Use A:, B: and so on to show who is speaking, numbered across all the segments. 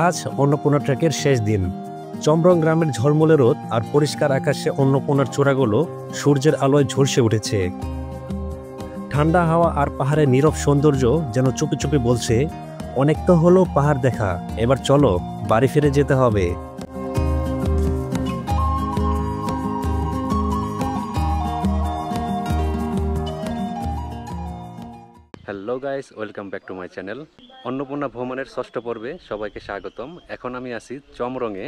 A: আজ অন্নপূর্ণা ট্রেকের শেষ দিন। চমরং গ্রামের ঝলমলে রোদ আর পরিষ্কার আকাশে অন্নপূর্ণার চূড়াগুলো সূর্যের আলোয় ঝলসে উঠেছে। ঠান্ডা হাওয়া আর পাহাড়ের নীরব সৌন্দর্য যেন চুপি চুপি বলছে, অনেক তো হলো পাহাড় দেখা, এবার চলো বাড়ি ফিরে যেতে হবে। Hello guys, welcome back to my channel. Annapurna ভ্রমণের ষষ্ঠ পর্বে সবাইকে স্বাগতম। এখন আমি আছি চমরংয়ে,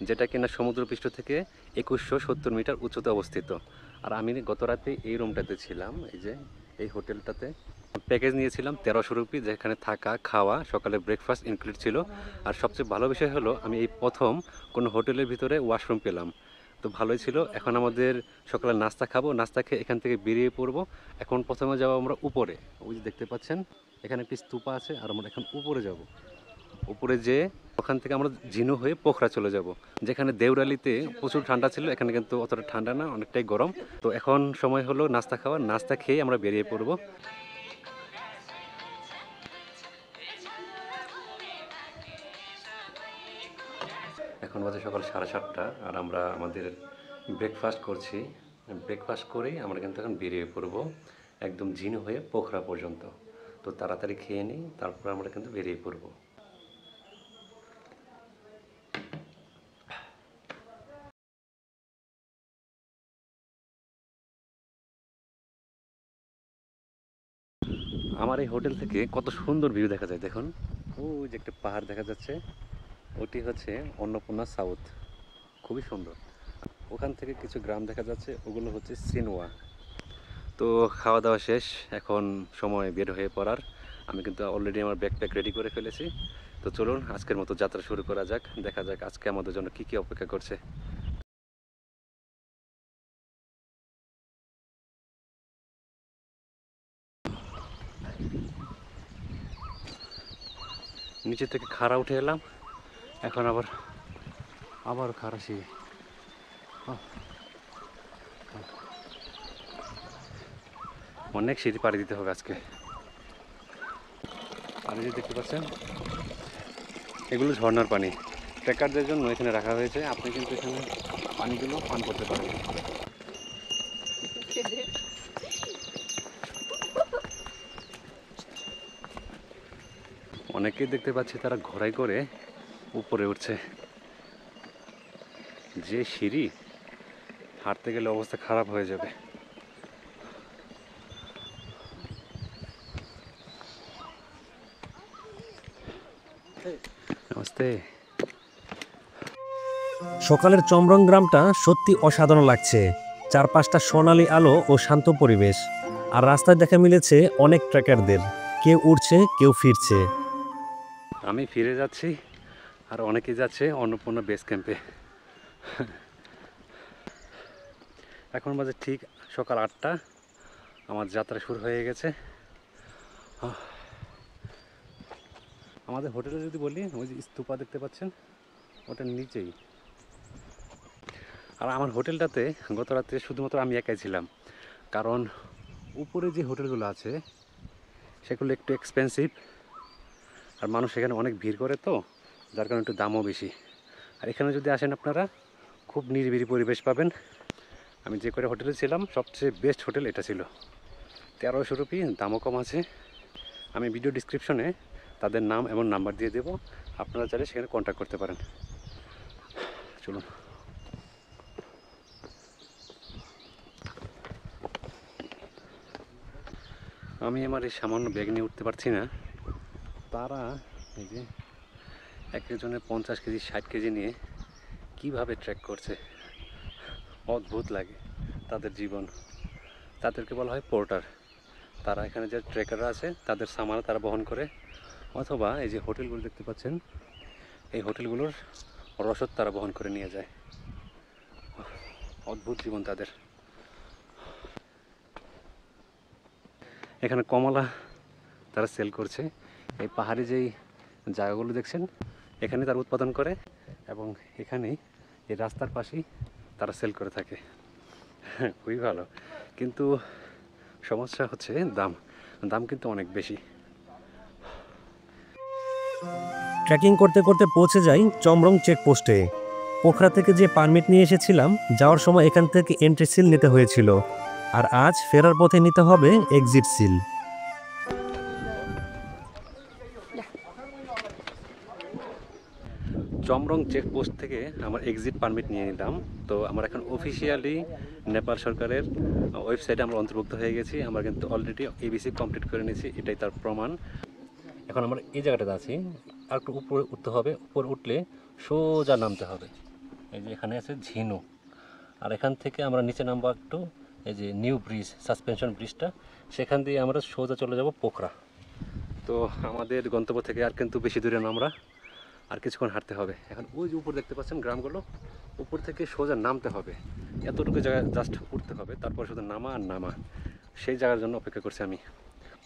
A: যেটা কিনা সমুদ্রপৃষ্ঠ থেকে 2170 মিটার উচ্চতে অবস্থিত। আর আমি গত রাতে এই রুমটাতে ছিলাম, এই যে এই হোটেলটাতে। প্যাকেজ নিয়েছিলাম 1300 রুপি, যেখানে থাকা খাওয়া সকালে ব্রেকফাস্ট ইনক্লুড ছিল। আর সবচেয়ে ভালো বিষয় হলো আমি এই প্রথম কোনো হোটেলের ভিতরে ওয়াশরুম পেলাম, তো ভালোই ছিল। এখন আমাদের সকালে নাস্তা খাবো, নাস্তা খেয়ে এখান থেকে বেরিয়ে পড়বো। এখন প্রথমে যাবো আমরা উপরে, ওই যে দেখতে পাচ্ছেন এখানে একটি স্তূপা আছে, আর আমরা এখন উপরে যাব। উপরে যেয়ে ওখান থেকে আমরা ঝিনু হয়ে পোখরা চলে যাব, যেখানে দেউরালিতে প্রচুর ঠান্ডা ছিল, এখানে কিন্তু অতটা ঠান্ডা না, অনেকটাই গরম। তো এখন সময় হলো নাস্তা খাওয়ার, নাস্তা খেয়ে আমরা বেরিয়ে পড়বো। এখন বাজে সকাল 7:30, আর আমরা আমাদের ব্রেকফাস্ট করছি। ব্রেকফাস্ট করেই আমরা কিন্তু এখন বেরিয়ে পড়বো একদম ঝিনু হয়ে পোখরা পর্যন্ত। তো তাড়াতাড়ি খেয়ে নিই, তারপর আমরা কিন্তু বেরিয়ে পড়বো। আমার এই হোটেল থেকে কত সুন্দর ভিউ দেখা যায় দেখুন। ওই যে একটা পাহাড় দেখা যাচ্ছে, ওটি হচ্ছে অন্নপূর্ণা সাউথ, খুবই সুন্দর। ওখান থেকে কিছু গ্রাম দেখা যাচ্ছে, ওগুলো হচ্ছে সিনওয়া। তো খাওয়া দাওয়া শেষ, এখন সময় বের হয়ে পড়ার। আমি কিন্তু অলরেডি আমার ব্যাকপ্যাক রেডি করে ফেলেছি। তো চলুন আজকের মতো যাত্রা শুরু করা যাক, দেখা যাক আজকে আমাদের জন্য কি কি অপেক্ষা করছে। নিচে থেকে খাড়া উঠে এলাম, এখন আবার খাড়া সিঁড়ি। অনেক সিঁড়ি পাড়ি দিতে হবে আজকে। আর এই যে দেখতে পাচ্ছেন, এগুলো ঝর্ণার পানি, ট্রেকারদের জন্য এখানে রাখা হয়েছে। আপনি কিন্তু এখানে পানিগুলো পান করতে পারেন। অনেকেই দেখতে পাচ্ছি তারা ঘোড়ায় করে উপরে উঠছে। যে সিঁড়ি, হাঁটতে গেলে অবস্থা খারাপ হয়ে যাবে। নমস্তে। সকালের চমরং গ্রামটা সত্যি অসাধারণ লাগছে। চারপাশটা সোনালী আলো ও শান্ত পরিবেশ। আর রাস্তায় দেখা মিলেছে অনেক ট্রেকারদের, কেউ উঠছে কেউ ফিরছে। আমি ফিরে যাচ্ছি, আর অনেকেই যাচ্ছে অন্নপূর্ণা বেস ক্যাম্পে। এখন বাজে ঠিক সকাল 8টা, আমার যাত্রা শুরু হয়ে গেছে। আমাদের হোটেলে যদি বলি, ওই যে স্তূপা দেখতে পাচ্ছেন, ওটার নিচেই। আর আমার হোটেলটাতে গত রাত্রে শুধুমাত্র আমি একাই ছিলাম, কারণ উপরে যে হোটেলগুলো আছে সেগুলো একটু এক্সপেন্সিভ, আর মানুষ এখানে অনেক ভিড় করে, তো যার কারণে একটু দামও বেশি। আর এখানে যদি আসেন আপনারা খুব নিরিবিলি পরিবেশ পাবেন। আমি যে করে হোটেলে ছিলাম, সবচেয়ে বেস্ট হোটেল এটা ছিল। 1300 রুপি, দামও কম আছে। আমি ভিডিও ডিসক্রিপশনে তাদের নাম এবং নাম্বার দিয়ে দেবো, আপনারা চাইলে সেখানে কন্ট্যাক্ট করতে পারেন। চলুন। আমি আমার এই সামান্য ব্যাগ নিয়ে উঠতে পারছি না, তারা এই যে এক একজনের 50 কেজি 60 কেজি নিয়ে কিভাবে ট্রেক করছে, অদ্ভুত লাগে তাদের জীবন। তাদেরকে বলা হয় পোর্টার। তারা এখানে যে ট্রেকাররা আছে তাদের সামান তারা বহন করে, অথবা এই যে হোটেলগুলো দেখতে পাচ্ছেন, এই হোটেলগুলোর রসদ তারা বহন করে নিয়ে যায়। অদ্ভুত জীবন তাদের। এখানে কমলা তারা সেল করছে। এই পাহাড়ি যেই জায়গাগুলো দেখছেন, এখানে তারা উৎপাদন করে, এবং এখানেই এই রাস্তার পাশেই তারা সেল করে থাকে। খুবই ভালো, কিন্তু সমস্যা হচ্ছে দাম। দাম কিন্তু অনেক বেশি।
B: ট্রেকিং করতে করতে পৌঁছে যাই চমরং চেকপোস্টে। পোখরা থেকে যে পারমিট নিয়ে এসেছিলাম, যাওয়ার সময় এখান থেকে এন্ট্রি সিল নিতে হয়েছিল, আর আজ ফেরার পথে নিতে হবে এক্সিট সিল।
A: চমরং চেকপোস্ট থেকে আমার এক্সিট পারমিট নিয়ে নিলাম। তো আমরা এখন অফিসিয়ালি নেপাল সরকারের ওয়েবসাইটে আমরা অন্তর্ভুক্ত হয়ে গেছি। আমরা কিন্তু অলরেডি এবিসি কমপ্লিট করে নিয়েছি, এটাই তার প্রমাণ। এখন আমরা এই জায়গাটাতে আছি, আর একটু উপরে উঠতে হবে। উপরে উঠলে সোজা নামতে হবে। এই যে এখানে আছে ঝিনুক, আর এখান থেকে আমরা নিচে নামবো একটু, এই যে নিউ ব্রিজ, সাসপেনশন ব্রিজটা, সেখান দিয়ে আমরা সোজা চলে যাব পোখরা। তো আমাদের গন্তব্য থেকে আর কিন্তু বেশি দূরে না, আমরা আর কিছুক্ষণ হাঁটতে হবে। এখন ওই যে উপর দেখতে পাচ্ছেন গ্রামগুলো, উপর থেকে সোজা নামতে হবে। এতটুকু জায়গা জাস্ট উঠতে হবে, তারপর শুধু নামা আর নামা। সেই জায়গার জন্য অপেক্ষা করছি আমি,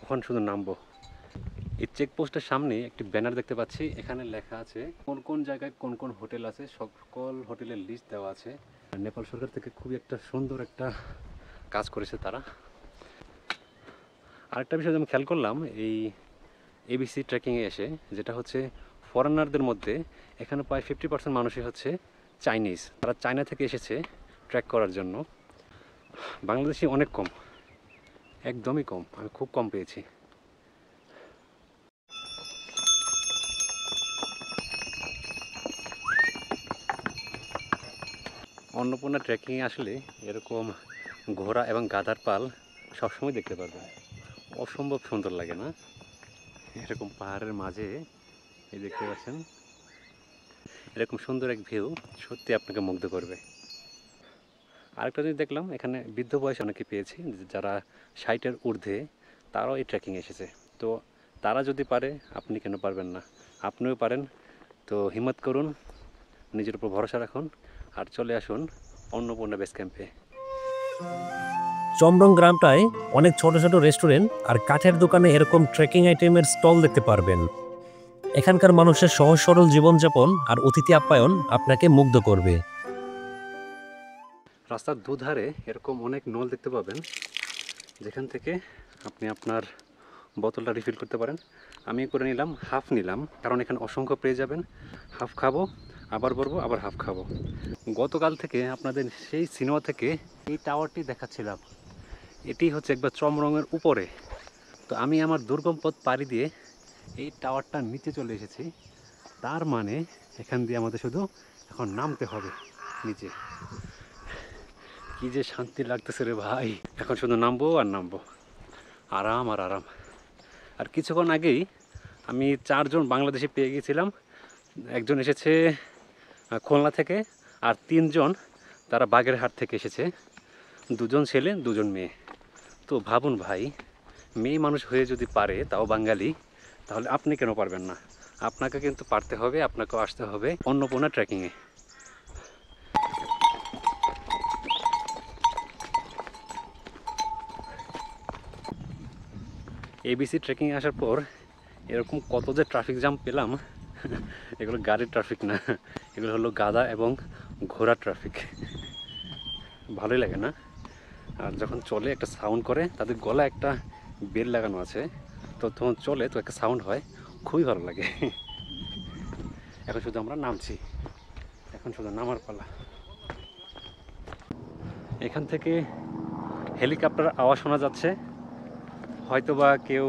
A: কখন শুধু নামবো। এই চেকপোস্টের সামনে একটি ব্যানার দেখতে পাচ্ছি, এখানে লেখা আছে কোন কোন জায়গায় কোন কোন হোটেল আছে, সকল হোটেলের লিস্ট দেওয়া আছে। নেপাল সরকার থেকে খুবই একটা সুন্দর একটা কাজ করেছে তারা। আরেকটা বিষয় আমি খেয়াল করলাম এই এবিসি ট্রেকিংয়ে এসে, যেটা হচ্ছে ফরেনারদের মধ্যে এখানে প্রায় 50% মানুষই হচ্ছে চাইনিজ। তারা চায়না থেকে এসেছে ট্রেক করার জন্য। বাংলাদেশি অনেক কম, একদমই কম, আমি খুব কম পেয়েছি। অন্নপূর্ণা ট্রেকিংয়ে আসলে এরকম ঘোড়া এবং গাধার পাল সবসময় দেখতে পারবেন, অসম্ভব সুন্দর লাগে না? এরকম পাহাড়ের মাঝে এই দেখতে পাচ্ছেন, এরকম সুন্দর এক ভিউ সত্যি আপনাকে মুগ্ধ করবে। আরেকটা জিনিস দেখলাম, এখানে বৃদ্ধ বয়সে অনেকে পেয়েছি, যারা 60-এর ঊর্ধ্বে, তারাও এই ট্রেকিংয়ে এসেছে। তো তারা যদি পারে, আপনি কেন পারবেন না? আপনিও পারেন। তো হিম্মত করুন, নিজের উপর ভরসা রাখুন, আর চলে আসুন অন্নপূর্ণা বেস ক্যাম্পে।
B: চমরং গ্রামটায় অনেক ছোট ছোট রেস্টুরেন্ট আর কাঠের দোকানে এরকম ট্রেকিং আইটেমের স্টল দেখতে পারবেন। এখানকার মানুষের সহজ সরল জীবনযাপন আর অতিথি আপ্যায়ন আপনাকে মুগ্ধ করবে।
A: রাস্তার দুধারে এরকম অনেক নল দেখতে পাবেন, যেখান থেকে আপনি আপনার বোতলটা রিফিল করতে পারেন। আমি করে নিলাম, হাফ নিলাম, কারণ এখানে অসংখ্য পেয়ে যাবেন। হাফ খাবো, আবার ভরবো, আবার হাফ খাবো। গতকাল থেকে আপনাদের সেই সিনেমা থেকে এই টাওয়ারটি দেখাচ্ছিলাম, এটি হচ্ছে একবার চমরঙের উপরে। তো আমি আমার দুর্গম পথ পাড়ি দিয়ে এই টাওয়ারটার নিচে চলে এসেছি। তার মানে এখান দিয়ে আমাদের শুধু এখন নামতে হবে নিচে। কি যে শান্তি লাগতেছে রে ভাই, এখন শুধু নামবো আর নামবো, আরাম আর আরাম। আর কিছুক্ষণ আগেই আমি 4 জন বাংলাদেশি পেয়ে গিয়েছিলাম। একজন এসেছে খুলনা থেকে, আর 3 জন তারা বাগেরহাট থেকে এসেছে। 2 জন ছেলে 2 জন মেয়ে। তো ভাবুন ভাই, মেয়ে মানুষ হয়ে যদি পারে, তাও বাঙালি, তাহলে আপনি কেন পারবেন না? আপনাকে কিন্তু পারতে হবে, আপনাকেও আসতে হবে অন্নপূর্ণা ট্রেকিংয়ে। এবিসি ট্রেকিং আসার পর এরকম কত যে ট্রাফিক জ্যাম পেলাম, এগুলো গাড়ির ট্রাফিক না, এগুলো হলো গাধা এবং ঘোড়া ট্রাফিক। ভালোই লাগে না? আর যখন চলে একটা সাউন্ড করে, তাদের গলা একটা বেল লাগানো আছে, তো তখন চলে তো একটা সাউন্ড হয়, খুবই ভালো লাগে। এখন শুধু আমরা নামছি, এখন শুধু নামার পালা। এখান থেকে হেলিকপ্টার আওয়াজ শোনা যাচ্ছে, হয়তোবা কেউ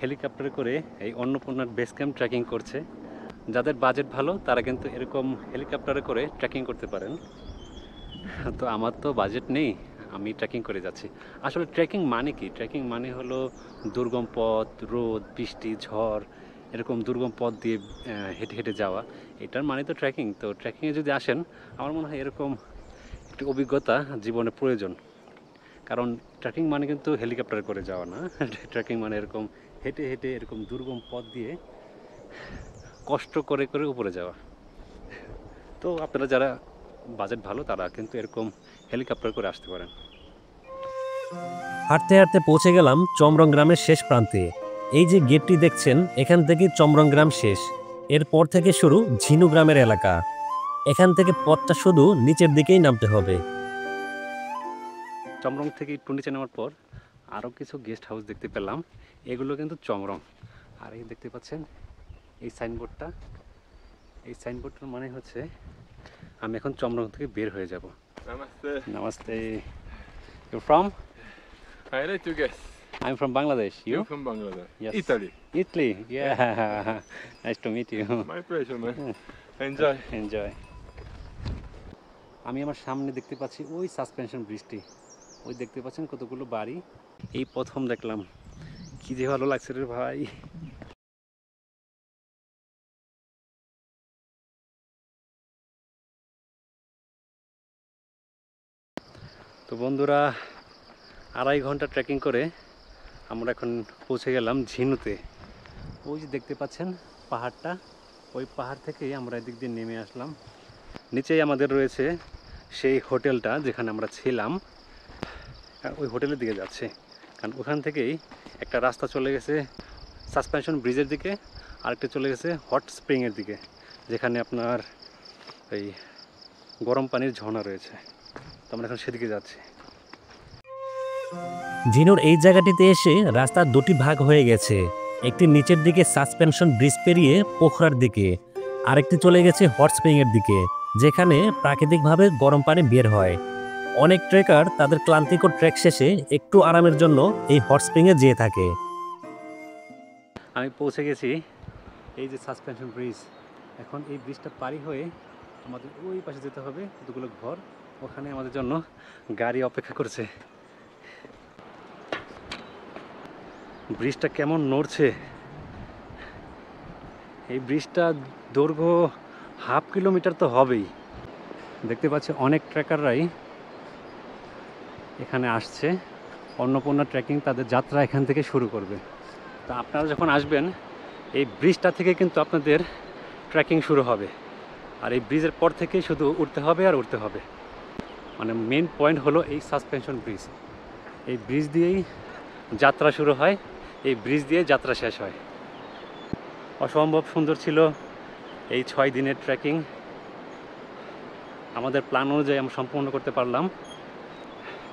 A: হেলিকপ্টারে করে এই অন্নপূর্ণার বেস ক্যাম্প ট্রেকিং করছে। যাদের বাজেট ভালো তারা কিন্তু এরকম হেলিকপ্টারে করে ট্রেকিং করতে পারেন। তো আমার তো বাজেট নেই, আমি ট্রেকিং করে যাচ্ছি। আসলে ট্রেকিং মানে কি? ট্রেকিং মানে হলো দুর্গম পথ, রোদ, বৃষ্টি, ঝড়, এরকম দুর্গম পথ দিয়ে হেঁটে হেঁটে যাওয়া, এটার মানে তো ট্রেকিং। তো ট্রেকিংয়ে যদি আসেন, আমার মনে হয় এরকম একটি অভিজ্ঞতা জীবনে প্রয়োজন। কারণ ট্রেকিং মানে কিন্তু হেলিকপ্টারে করে যাওয়া না, ট্রেকিং মানে এরকম হেঁটে হেঁটে এরকম দুর্গম পথ দিয়ে কষ্ট করে করে উপরে যাওয়া। তো আপনারা যারা বাজেট ভালো, তারা কিন্তু এরকম হেলিকপ্টার করে আসতে পারেন।
B: হাঁটতে হাঁটতে পৌঁছে গেলাম চমরং গ্রামের শেষ প্রান্তে। এই যে গেটটি দেখছেন, এখান থেকে চমরং গ্রাম শেষ। এরপর থেকে শুরু ঝিনু গ্রামের এলাকা। এখান থেকে পথটা শুধু নিচের দিকেই নামতে হবে।
A: চমরং থেকে একটু নিচে নেওয়ার পর আরও কিছু গেস্ট হাউস দেখতে পেলাম, এগুলো কিন্তু চমরং। আর এই দেখতে পাচ্ছেন, এই সাইনবোর্ডটার মানে হচ্ছে আমি এখন চমরং থেকে বের হয়ে যাব।
C: Namaste.
A: Namaste. You from?
C: I like to guess.
A: I'm from Bangladesh. You?
C: You're from Bangladesh.
A: Yes.
C: Italy.
A: Italy? Yeah. Nice to meet you.
C: My pleasure, man. Enjoy.
A: Enjoy. আমি আমার সামনে দেখতে পাচ্ছি ওই সাসপেনশন ব্রিজটি, ওই দেখতে পাচ্ছেন কতগুলো বাড়ি। এই প্রথম দেখলাম, কি যে ভালো লাগছে রে ভাই। তো বন্ধুরা, 2.5 ঘন্টা ট্রেকিং করে আমরা এখন পৌঁছে গেলাম ঝিনুতে। ওই যে দেখতে পাচ্ছেন পাহাড়টা, ওই পাহাড় থেকেই আমরা এদিক দিয়ে নেমে আসলাম। নিচেই আমাদের রয়েছে সেই হোটেলটা যেখানে আমরা ছিলাম, ওই হোটেলের দিকে যাচ্ছে। কারণ ওখান থেকেই একটা রাস্তা চলে গেছে সাসপেনশন ব্রিজের দিকে, আরেকটা চলে গেছে হট স্প্রিংয়ের দিকে, যেখানে আপনার এই গরম পানির ঝর্ণা রয়েছে। তো আমরা এখন সেদিকে যাচ্ছি।
B: ঝিনুর এই জায়গাটিতে এসে রাস্তার দুটি ভাগ হয়ে গেছে, একটি নিচের দিকে সাসপেনশন ব্রিজ পেরিয়ে পোখরার দিকে, আরেকটি চলে গেছে হট স্প্রিংয়ের দিকে, যেখানে প্রাকৃতিকভাবে গরম পানি বের হয়। অনেক ট্রেকার তাদের ক্লান্তিকর ট্রেক শেষে একটু আরামের জন্য এই হট স্প্রিংয়ে যেয়ে থাকে।
A: আমি পৌঁছে গেছি এই যে সাসপেনশন ব্রিজ। এখন এই ব্রিজটা পারি হয়ে আমাদের ওই পাশে যেতে হবে, কতগুলো ঘর, ওখানে আমাদের জন্য গাড়ি অপেক্ষা করছে। ব্রিজটা কেমন নড়ছে! এই ব্রিজটা দৈর্ঘ্য 1/2 কিলোমিটার তো হবেই। দেখতে পাচ্ছি অনেক ট্রেকাররাই এখানে আসছে, অন্নপূর্ণা ট্রেকিং তাদের যাত্রা এখান থেকে শুরু করবে। তা আপনারা যখন আসবেন এই ব্রিজটা থেকে কিন্তু আপনাদের ট্রেকিং শুরু হবে, আর এই ব্রিজের পর থেকেই শুধু উঠতে হবে আর উঠতে হবে। মানে মেন পয়েন্ট হলো এই সাসপেনশন ব্রিজ। এই ব্রিজ দিয়েই যাত্রা শুরু হয়, এই ব্রিজ দিয়ে যাত্রা শেষ হয়। অসম্ভব সুন্দর ছিল এই 6 দিনের ট্রেকিং। আমাদের প্ল্যান অনুযায়ী আমরা সম্পূর্ণ করতে পারলাম।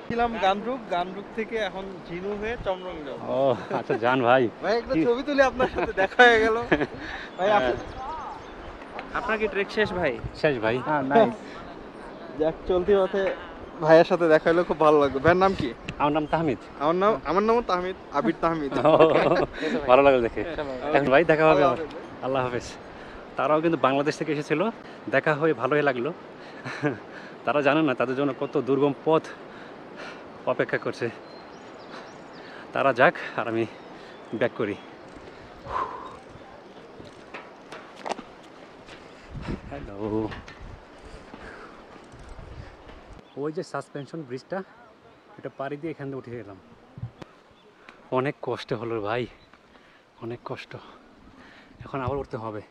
D: ছিলাম গামরুক থেকে এখন ঝিনু হয়ে চমরং যাব।
A: ও আচ্ছা, যান ভাই।
D: ভাই একটা ছবি তুলে আপনার সাথে দেখা হয়ে গেল। ভাই আপনার কি ট্রেক শেষ ভাই?
A: শেষ ভাই।
D: হ্যাঁ, নাইস। যাক, চলতি পথে ভাইয়ের সাথে দেখা হলো, খুব ভালো লাগলো। ভাইয়ের নাম কি?
A: আমার নাম তাহমিদ।
D: আমার নামও তাহমিদ, আবির তাহমিদ।
A: ভালো লাগলো দেখে। এখন ভাই দেখা হবে আবার। আল্লাহ হাফেজ। তারাও কিন্তু বাংলাদেশ থেকে এসেছিল, দেখা হয়ে ভালোই লাগলো। তারা জানে না তাদের জন্য কত দুর্গম পথ অপেক্ষা করছে। তারা যাক, আর আমি ব্যাক করি। হ্যালো। ওই যে সাসপেনশন ব্রিজটা, এটা পাড়ি দিয়ে এখান থেকে উঠে গেলাম। অনেক কষ্ট হলো ভাই, অনেক কষ্ট। এখন আবার উঠতে হবে।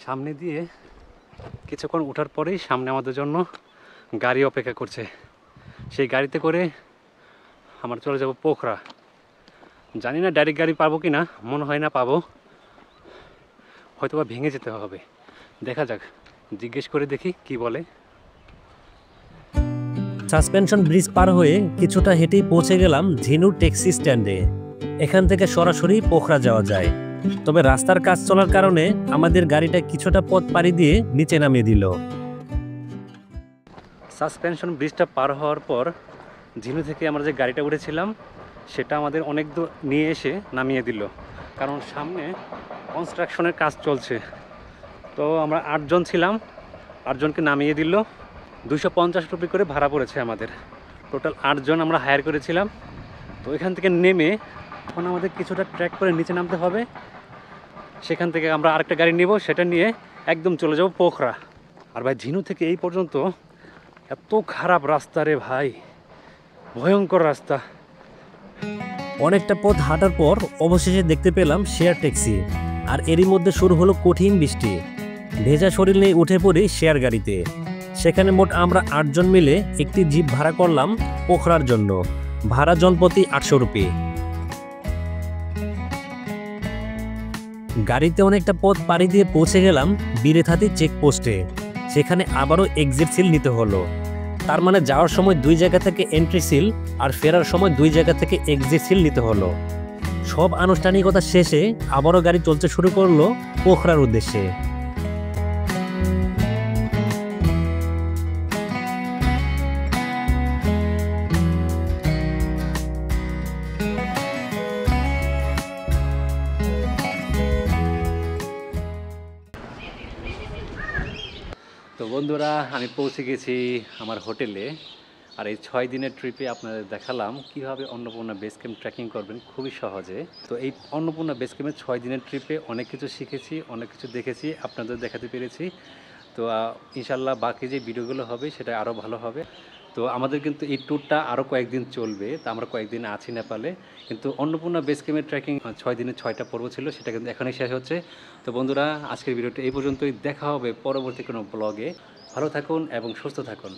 A: সামনে দিয়ে কিছুক্ষণ ওঠার পরেই সামনে আমাদের জন্য গাড়ি অপেক্ষা করছে। সেই গাড়িতে করে আমরা চলে যাব পোখরা। জানি না ডাইরেক্ট গাড়ি পাবো কি না, মনে হয় না পাবো, হয়তো বা ভেঙে যেতে হবে। দেখা যাক, জিজ্ঞেস করে দেখি কি বলে।
B: সাসপেনশন ব্রিজ পার হয়ে কিছুটা হেঁটেই পৌঁছে গেলাম ঝিনুর ট্যাক্সি স্ট্যান্ডে। এখান থেকে সরাসরি পোখরা যাওয়া যায়, তবে রাস্তার কাজ চলার কারণে আমাদের গাড়িটা কিছুটা পথ পাড়ি দিয়ে নিচে নামিয়ে দিল।
A: সাসপেনশন ব্রিজটা পার হওয়ার পর ঝিনু থেকে আমরা যে গাড়িটা উঠেছিলাম সেটা আমাদের অনেক দূর নিয়ে এসে নামিয়ে দিল, কারণ সামনে কনস্ট্রাকশনের কাজ চলছে। তো আমরা 8 জন ছিলাম, 8 জনকে নামিয়ে দিল। 250 রুপি করে ভাড়া পড়েছে আমাদের। টোটাল 8 জন আমরা হায়ার করেছিলাম। তো এখান থেকে নেমে এখন আমাদের কিছুটা ট্র্যাক করে নিচে নামতে হবে। সেখান থেকে আমরা আরেকটা গাড়ি নেব, সেটা নিয়ে একদম চলে যাব পোখরা। আর ভাই, ঝিনু থেকে এই পর্যন্ত এত খারাপ রাস্তা রে ভাই, ভয়ঙ্কর রাস্তা।
B: অনেকটা পথ হাঁটার পর অবশেষে দেখতে পেলাম শেয়ার ট্যাক্সি, আর এরই মধ্যে শুরু হলো কঠিন বৃষ্টি। ভেজা শরীর নিয়ে উঠে পড়ি শেয়ার গাড়িতে। সেখানে মোট আমরা 8 জন মিলে একটি জিপ ভাড়া করলাম পোখরার জন্য। ভাড়া জনপ্রতি 800 রুপি। গাড়িতে অনেকটা পথ পাড়ি দিয়ে পৌঁছে গেলাম বিরেথাতি চেকপোস্টে। সেখানে আবারও এক্সিট সিল নিতে হলো। তার মানে যাওয়ার সময় 2 জায়গা থেকে এন্ট্রি সিল আর ফেরার সময় 2 জায়গা থেকে এক্সিট সিল নিতে হলো। সব আনুষ্ঠানিকতা শেষে আবারও গাড়ি চলতে শুরু করলো পোখরার উদ্দেশ্যে।
A: তো বন্ধুরা, আমি পৌঁছে গেছি আমার হোটেলে। আর এই 6 দিনের ট্রিপে আপনাদের দেখালাম কিভাবে অন্নপূর্ণা বেস ক্যাম্প ট্রেকিং করবেন খুবই সহজে। তো এই অন্নপূর্ণা বেস ক্যাম্পের 6 দিনের ট্রিপে অনেক কিছু শিখেছি, অনেক কিছু দেখেছি, আপনাদের দেখাতে পেরেছি। তো ইনশাল্লাহ বাকি যে ভিডিওগুলো হবে সেটা আরও ভালো হবে। তো আমাদের কিন্তু এই ট্যুরটা আরও কয়েকদিন চলবে। তা আমরা কয়েকদিন আছি নেপালে, কিন্তু অন্নপূর্ণা বেস ক্যাম্পের ট্রেকিং 6 দিনের 6টা পর্ব ছিল, সেটা কিন্তু এখনই শেষ হচ্ছে। তো বন্ধুরা, আজকের ভিডিওটা এই পর্যন্তই। দেখা হবে পরবর্তী কোনো ব্লগে। ভালো থাকুন এবং সুস্থ থাকুন।